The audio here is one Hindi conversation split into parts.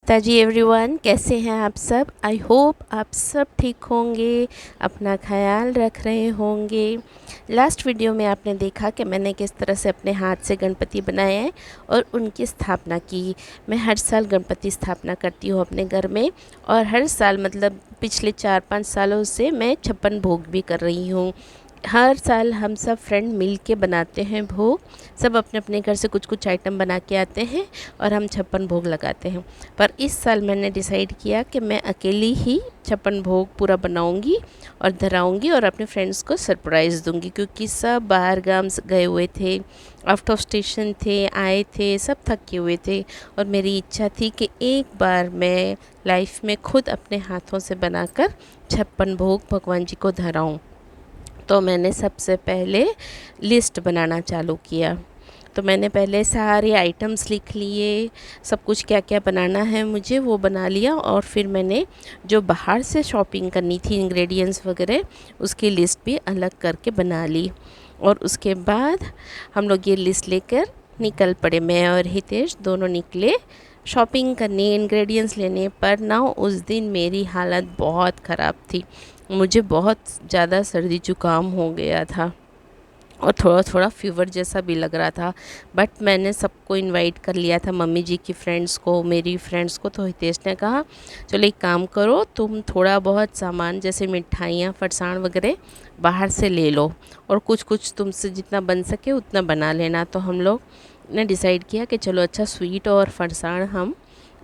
ताजी एवरीवन, कैसे हैं आप सब। आई होप आप सब ठीक होंगे, अपना ख्याल रख रहे होंगे। लास्ट वीडियो में आपने देखा कि मैंने किस तरह से अपने हाथ से गणपति बनाए हैं और उनकी स्थापना की। मैं हर साल गणपति स्थापना करती हूँ अपने घर में, और हर साल मतलब पिछले 4-5 सालों से मैं 56 भोग भी कर रही हूँ। हर साल हम सब फ्रेंड मिल के बनाते हैं भोग। सब अपने अपने घर से कुछ कुछ आइटम बना के आते हैं और हम 56 भोग लगाते हैं। पर इस साल मैंने डिसाइड किया कि मैं अकेली ही 56 भोग पूरा बनाऊंगी और धराऊंगी और अपने फ्रेंड्स को सरप्राइज़ दूंगी, क्योंकि सब बाहर गांव गए हुए थे, आउट ऑफ स्टेशन थे, आए थे, सब थके हुए थे। और मेरी इच्छा थी कि एक बार मैं लाइफ में खुद अपने हाथों से बनाकर 56 भोग भगवान जी को धराऊँ। तो मैंने सबसे पहले लिस्ट बनाना चालू किया। तो मैंने पहले सारे आइटम्स लिख लिए, सब कुछ क्या क्या बनाना है मुझे वो बना लिया। और फिर मैंने जो बाहर से शॉपिंग करनी थी इंग्रेडिएंट्स वगैरह, उसकी लिस्ट भी अलग करके बना ली। और उसके बाद हम लोग ये लिस्ट लेकर निकल पड़े। मैं और हितेश दोनों निकले शॉपिंग करने, इंग्रेडिएंट्स लेने। पर ना उस दिन मेरी हालत बहुत ख़राब थी, मुझे बहुत ज़्यादा सर्दी जुकाम हो गया था और थोड़ा थोड़ा फीवर जैसा भी लग रहा था। बट मैंने सबको इनवाइट कर लिया था, मम्मी जी की फ्रेंड्स को, मेरी फ्रेंड्स को। तो हितेश ने कहा चलो एक काम करो, तुम थोड़ा बहुत सामान जैसे मिठाइयाँ, फरसाण वगैरह बाहर से ले लो और कुछ कुछ तुमसे जितना बन सके उतना बना लेना। तो हम लोग ने डिसाइड किया कि चलो अच्छा स्वीट और फरसाण हम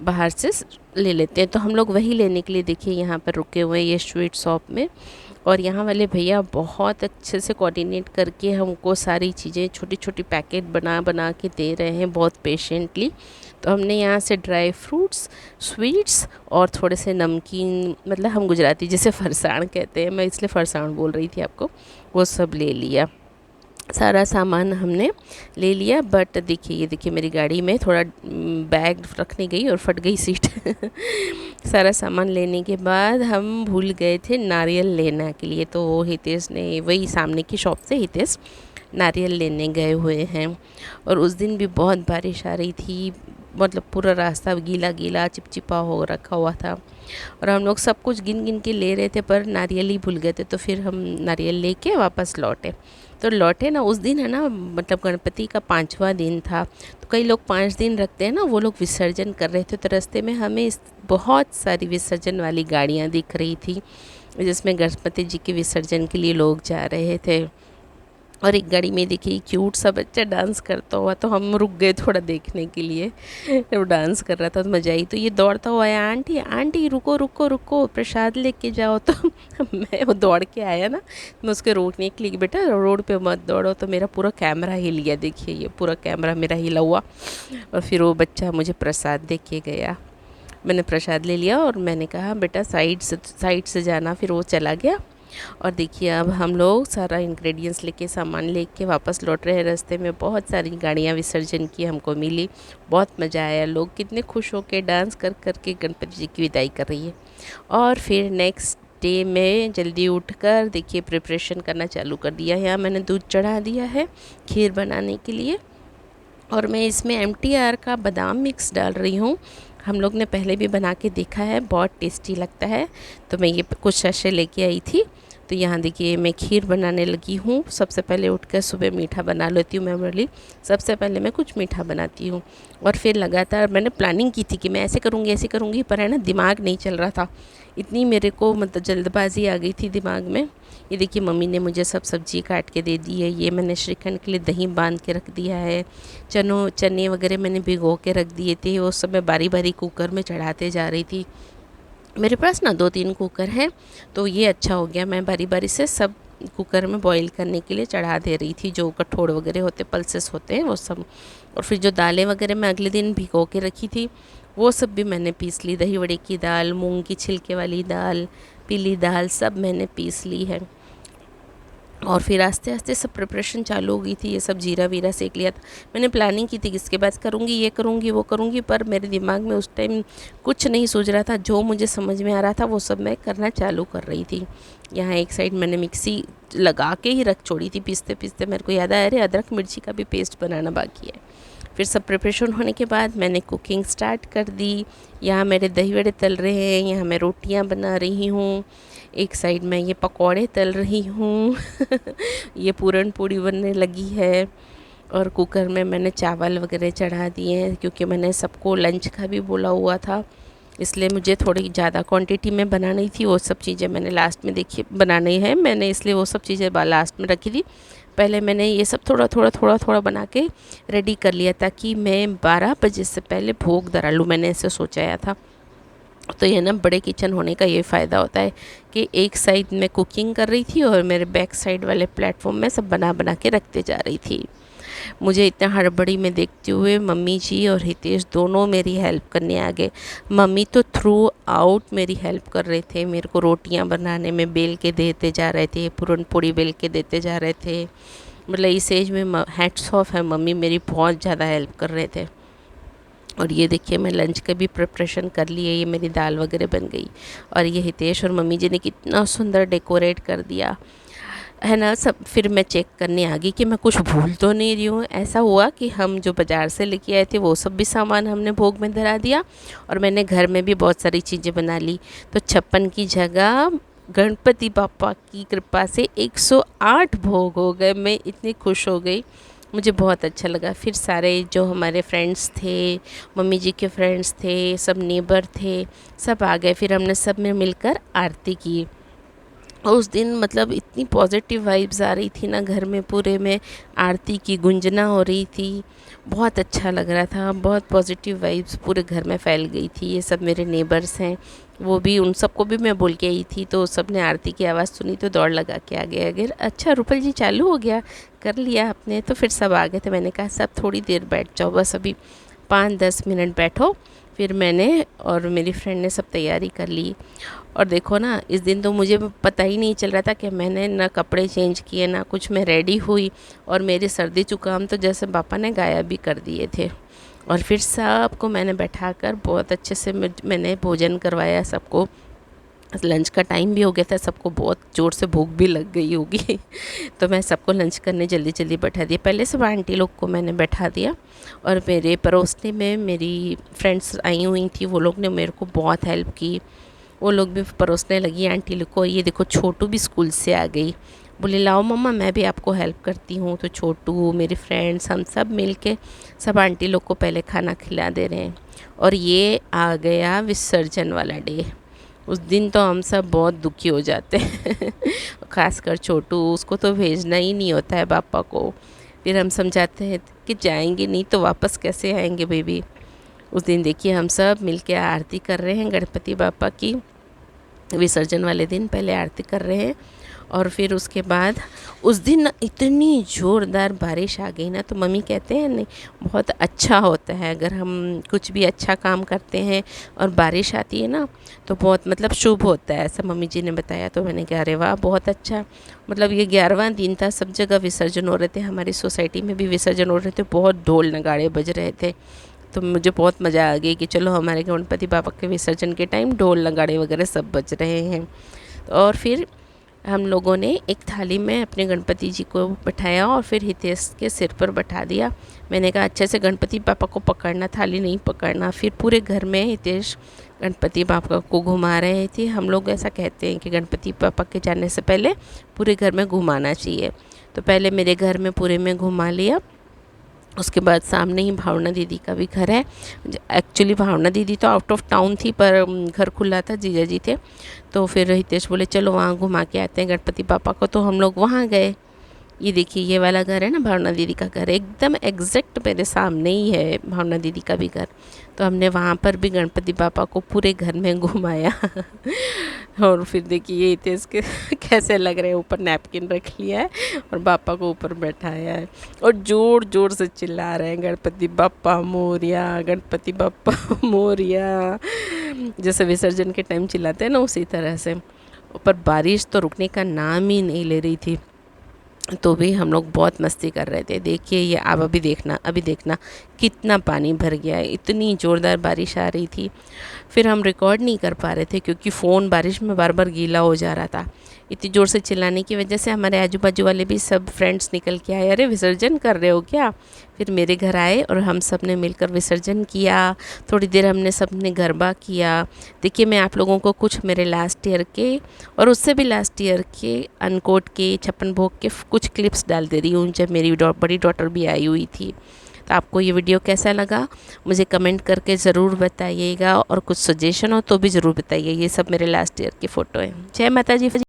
बाहर से ले लेते हैं। तो हम लोग वही लेने के लिए देखिए यहाँ पर रुके हुए हैं ये स्वीट शॉप में। और यहाँ वाले भैया बहुत अच्छे से कोऑर्डिनेट करके हमको सारी चीज़ें छोटी छोटी पैकेट बना बना के दे रहे हैं, बहुत पेशेंटली। तो हमने यहाँ से ड्राई फ्रूट्स, स्वीट्स और थोड़े से नमकीन, मतलब हम गुजराती जैसे फरसाण कहते हैं, मैं इसलिए फरसाण बोल रही थी आपको, वो सब ले लिया। सारा सामान हमने ले लिया। बट देखिए, ये देखिए मेरी गाड़ी में थोड़ा बैग रखने गई और फट गई सीट। सारा सामान लेने के बाद हम भूल गए थे नारियल लेने के लिए। तो वो हितेश ने, वही सामने की शॉप से हितेश नारियल लेने गए हुए हैं। और उस दिन भी बहुत बारिश आ रही थी, मतलब पूरा रास्ता गीला गीला चिपचिपा हो रखा हुआ था। और हम लोग सब कुछ गिन गिन के ले रहे थे पर नारियल ही भूल गए थे। तो फिर हम नारियल लेके वापस लौटे। तो लौटे ना, उस दिन है ना, मतलब गणपति का 5वां दिन था। तो कई लोग 5 दिन रखते हैं ना, वो लोग विसर्जन कर रहे थे। तो रास्ते में हमें बहुत सारी विसर्जन वाली गाड़ियाँ दिख रही थी, जिसमें गणपति जी के विसर्जन के लिए लोग जा रहे थे। और एक गाड़ी में देखिए क्यूट सा बच्चा डांस करता हुआ, तो हम रुक गए थोड़ा देखने के लिए। वो डांस कर रहा था तो मज़ा आई। तो ये दौड़ता हुआ आया, आंटी आंटी रुको रुको रुको, प्रसाद लेके जाओ। तो मैं वो दौड़ के आया ना, मैं उसके रोकने के लिए, बेटा रोड पे मत दौड़ो। तो मेरा पूरा कैमरा हिल गया, देखिए ये पूरा कैमरा मेरा हिला हुआ। और फिर वो बच्चा मुझे प्रसाद दे के गया। मैंने प्रसाद ले लिया और मैंने कहा बेटा साइड से जाना। फिर वो चला गया। और देखिए अब हम लोग सारा इंग्रेडिएंट्स लेके, सामान लेके वापस लौट रहे हैं। रास्ते में बहुत सारी गाड़ियाँ विसर्जन की हमको मिली, बहुत मज़ा आया। लोग कितने खुश होकर डांस कर कर के गणपति जी की विदाई कर रही है। और फिर नेक्स्ट डे में जल्दी उठकर देखिए प्रिपरेशन करना चालू कर दिया। यहाँ मैंने दूध चढ़ा दिया है खीर बनाने के लिए, और मैं इसमें MTR का बादाम मिक्स डाल रही हूँ। हम लोग ने पहले भी बना के देखा है, बहुत टेस्टी लगता है। तो मैं ये कुछ सैशे लेके आई थी। तो यहाँ देखिए मैं खीर बनाने लगी हूँ। सबसे पहले उठकर सुबह मीठा बना लेती हूँ। मेमोरली सबसे पहले मैं कुछ मीठा बनाती हूँ, और फिर लगातार मैंने प्लानिंग की थी कि मैं ऐसे करूँगी, पर है ना दिमाग नहीं चल रहा था। इतनी मेरे को मतलब जल्दबाजी आ गई थी दिमाग में। ये देखिए मम्मी ने मुझे सब सब्ज़ी काट के दे दी है। ये मैंने श्रीखंड के लिए दही बांध के रख दिया है। चने वगैरह मैंने भिगो के रख दिए थे, वो सब मैं बारी बारी कुकर में चढ़ाते जा रही थी। मेरे पास ना 2-3 कुकर हैं, तो ये अच्छा हो गया, मैं बारी बारी से सब कुकर में बॉईल करने के लिए चढ़ा दे रही थी। जो कठोर वगैरह होते, पल्सेस होते हैं वो सब। और फिर जो दालें वगैरह मैं अगले दिन भिगो के रखी थी, वो सब भी मैंने पीस ली। दही वड़े की दाल, मूंग की छिलके वाली दाल, पीली दाल, सब मैंने पीस ली है। और फिर आस्ते आस्ते सब प्रिपरेशन चालू हो गई थी। ये सब जीरा वीरा सेक लिया था। मैंने प्लानिंग की थी कि इसके बाद करूँगी, ये करूँगी, वो करूँगी, पर मेरे दिमाग में उस टाइम कुछ नहीं सूझ रहा था। जो मुझे समझ में आ रहा था वो सब मैं करना चालू कर रही थी। यहाँ एक साइड मैंने मिक्सी लगा के ही रख छोड़ी थी, पीसते पीसते मेरे को याद आया, अरे अदरक मिर्ची का भी पेस्ट बनाना बाकी है। फिर सब प्रिपरेशन होने के बाद मैंने कुकिंग स्टार्ट कर दी। यहाँ मेरे दही वड़े तल रहे हैं, यहाँ मैं रोटियाँ बना रही हूँ, एक साइड में ये पकौड़े तल रही हूँ ये पूरन पूड़ी बनने लगी है, और कुकर में मैंने चावल वगैरह चढ़ा दिए हैं क्योंकि मैंने सबको लंच का भी बोला हुआ था, इसलिए मुझे थोड़ी ज़्यादा क्वांटिटी में बनानी थी। वो सब चीज़ें मैंने लास्ट में देखी बनानी है मैंने, इसलिए वो सब चीज़ें लास्ट में रखी थी। पहले मैंने ये सब थोड़ा बना के रेडी कर लिया ताकि मैं 12 बजे से पहले भोग धरा लूँ, मैंने ऐसे सोचाया था। तो ये ना बड़े किचन होने का ये फ़ायदा होता है कि एक साइड में कुकिंग कर रही थी और मेरे बैक साइड वाले प्लेटफॉर्म में सब बना के रखते जा रही थी। मुझे इतना हड़बड़ी में देखते हुए मम्मी जी और हितेश दोनों मेरी हेल्प करने आ गए। मम्मी तो थ्रू आउट मेरी हेल्प कर रहे थे, मेरे को रोटियां बनाने में बेल के देते जा रहे थे, पूरन पूड़ी बेल के देते जा रहे थे। मतलब इस एज में हैट्स ऑफ है, मम्मी मेरी बहुत ज़्यादा हेल्प कर रहे थे। और ये देखिए मैं लंच का भी प्रिपरेशन कर ली है, ये मेरी दाल वगैरह बन गई। और ये हितेश और मम्मी जी ने कितना सुंदर डेकोरेट कर दिया है ना सब। फिर मैं चेक करने आ गई कि मैं कुछ भूल तो नहीं रही हूँ। ऐसा हुआ कि हम जो बाज़ार से लेके आए थे वो सब भी सामान हमने भोग में धरा दिया, और मैंने घर में भी बहुत सारी चीज़ें बना ली। तो 56 की जगह गणपति बापा की कृपा से 108 भोग हो गए। मैं इतनी खुश हो गई, मुझे बहुत अच्छा लगा। फिर सारे जो हमारे फ्रेंड्स थे, मम्मी जी के फ्रेंड्स थे, सब नेबर थे, सब आ गए। फिर हमने सब में मिलकर आरती की। उस दिन मतलब इतनी पॉजिटिव वाइब्स आ रही थी ना घर में, पूरे में आरती की गुंजना हो रही थी, बहुत अच्छा लग रहा था। बहुत पॉजिटिव वाइब्स पूरे घर में फैल गई थी। ये सब मेरे नेबर्स हैं, वो भी, उन सबको भी मैं बोल के आई थी, तो सब ने आरती की आवाज़ सुनी तो दौड़ लगा के आ गए। अगर अच्छा रुपल जी चालू हो गया, कर लिया आपने, तो फिर सब आ गए थे। मैंने कहा सब थोड़ी देर बैठ जाओ, बस अभी 5-10 मिनट बैठो। फिर मैंने और मेरी फ्रेंड ने सब तैयारी कर ली। और देखो ना, इस दिन तो मुझे पता ही नहीं चल रहा था कि मैंने ना कपड़े चेंज किए ना कुछ, मैं रेडी हुई और मेरी सर्दी जुकाम तो जैसे पापा ने गायब भी कर दिए थे। और फिर सबको मैंने बैठाकर बहुत अच्छे से मैंने भोजन करवाया सबको। लंच का टाइम भी हो गया था, सबको बहुत ज़ोर से भूख भी लग गई होगी तो मैं सबको लंच करने जल्दी जल्दी बैठा दिया। पहले सब आंटी लोग को मैंने बैठा दिया, और मेरे पड़ोसने में मेरी फ्रेंड्स आई हुई थी, वो लोग ने मेरे को बहुत हेल्प की। वो लोग भी परोसने लगी आंटी लोग को। ये देखो छोटू भी स्कूल से आ गई, बोले लाओ मम्मा मैं भी आपको हेल्प करती हूँ। तो छोटू, मेरे फ्रेंड्स, हम सब मिल के सब आंटी लोग को पहले खाना खिला दे रहे हैं। और ये आ गया विसर्जन वाला डे। उस दिन तो हम सब बहुत दुखी हो जाते हैं खासकर छोटू, उसको तो भेजना ही नहीं होता है पापा को। फिर हम समझाते हैं कि जाएंगे नहीं तो वापस कैसे आएंगे बेबी। उस दिन देखिए हम सब मिलके आरती कर रहे हैं गणपति बापा की। विसर्जन वाले दिन पहले आरती कर रहे हैं, और फिर उसके बाद उस दिन इतनी ज़ोरदार बारिश आ गई ना, तो मम्मी कहते हैं नहीं बहुत अच्छा होता है अगर हम कुछ भी अच्छा काम करते हैं और बारिश आती है ना, तो बहुत मतलब शुभ होता है, ऐसा मम्मी जी ने बताया। तो मैंने कहा अरे वाह बहुत अच्छा। मतलब ये 11वां दिन था, सब जगह विसर्जन हो रहे थे, हमारी सोसाइटी में भी विसर्जन हो रहे थे, बहुत ढोल नगाड़े बज रहे थे। तो मुझे बहुत मज़ा आ गई कि चलो हमारे गणपति बाबा के विसर्जन के टाइम ढोल नगाड़े वगैरह सब बज रहे हैं। और फिर हम लोगों ने एक थाली में अपने गणपति जी को बैठाया और फिर हितेश के सिर पर बैठा दिया। मैंने कहा अच्छे से गणपति पापा को पकड़ना, थाली नहीं पकड़ना। फिर पूरे घर में हितेश गणपति पापा को घुमा रहे थे। हम लोग ऐसा कहते हैं कि गणपति पापा के जाने से पहले पूरे घर में घुमाना चाहिए। तो पहले मेरे घर में पूरे में घुमा लिया, उसके बाद सामने ही भावना दीदी का भी घर है। एक्चुअली भावना दीदी तो आउट ऑफ टाउन थी, पर घर खुला था, जीजा जी थे। तो फिर हितेश बोले चलो वहाँ घुमा के आते हैं गणपति पापा को, तो हम लोग वहाँ गए। ये देखिए ये वाला घर है ना भावना दीदी का घर, एकदम एग्जैक्ट मेरे सामने ही है भावना दीदी का भी घर। तो हमने वहाँ पर भी गणपति पापा को पूरे घर में घुमाया और फिर देखिए ये हितेश के कैसे लग रहे हैं, ऊपर नैपकिन रख लिया है और पापा को ऊपर बैठाया है और ज़ोर ज़ोर से चिल्ला रहे हैं गणपति बापा मोरिया, गणपति बापा मोरिया, जैसे विसर्जन के टाइम चिल्लाते हैं ना उसी तरह से। पर बारिश तो रुकने का नाम ही नहीं ले रही थी, तो भी हम लोग बहुत मस्ती कर रहे थे। देखिए ये अब अभी देखना कितना पानी भर गया है, इतनी ज़ोरदार बारिश आ रही थी। फिर हम रिकॉर्ड नहीं कर पा रहे थे क्योंकि फ़ोन बारिश में बार बार गीला हो जा रहा था। इतनी ज़ोर से चिल्लाने की वजह से हमारे आजू बाजू वाले भी सब फ्रेंड्स निकल के आए, अरे विसर्जन कर रहे हो क्या, फिर मेरे घर आए और हम सब ने मिलकर विसर्जन किया। थोड़ी देर हमने सब ने गरबा किया। देखिए मैं आप लोगों को कुछ मेरे लास्ट ईयर के और उससे भी लास्ट ईयर के अनकोट के छप्पन भोग के कुछ क्लिप्स डाल दे रही हूँ, जब मेरी बड़ी डॉटर भी आई हुई थी। तो आपको ये वीडियो कैसा लगा मुझे कमेंट करके ज़रूर बताइएगा, और कुछ सजेशन हो तो भी ज़रूर बताइए। ये सब मेरे लास्ट ईयर की फ़ोटो है। जय माता जी।